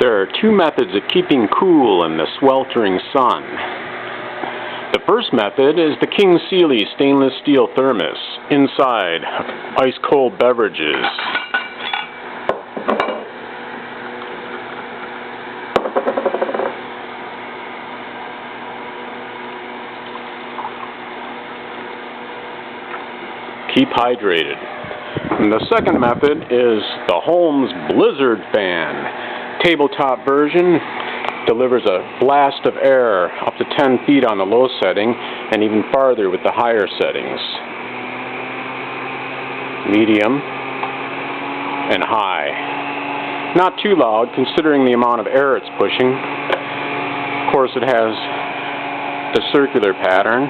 There are two methods of keeping cool in the sweltering sun. The first method is the King Seeley stainless steel thermos. Inside, ice-cold beverages. Keep hydrated. And the second method is the Holmes Blizzard fan. Tabletop version delivers a blast of air up to 10 feet on the low setting and even farther with the higher settings. Medium and high. Not too loud considering the amount of air it's pushing. Of course, it has the circular pattern.